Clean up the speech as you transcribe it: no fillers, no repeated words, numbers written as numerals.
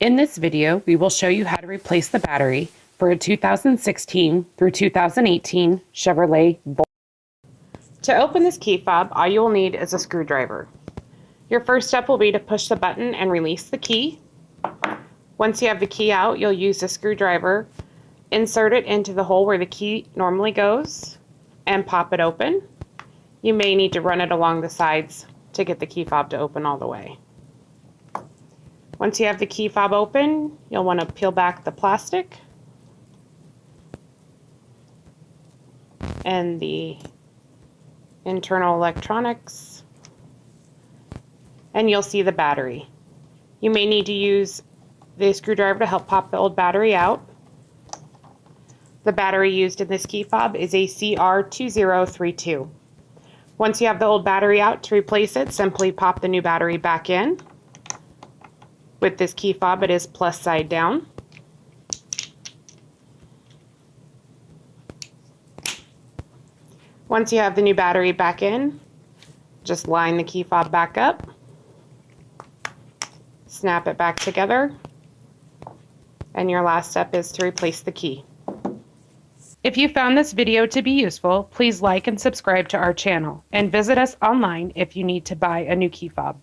In this video, we will show you how to replace the battery for a 2016 through 2018 Chevrolet Volt. To open this key fob, all you will need is a screwdriver. Your first step will be to push the button and release the key. Once you have the key out, you'll use the screwdriver, insert it into the hole where the key normally goes, and pop it open. You may need to run it along the sides to get the key fob to open all the way. Once you have the key fob open, you'll want to peel back the plastic and the internal electronics, and you'll see the battery. You may need to use the screwdriver to help pop the old battery out. The battery used in this key fob is a CR2032. Once you have the old battery out, to replace it, simply pop the new battery back in. With this key fob, it is plus side down. Once you have the new battery back in, just line the key fob back up, snap it back together, and your last step is to replace the key. If you found this video to be useful, please like and subscribe to our channel, and visit us online if you need to buy a new key fob.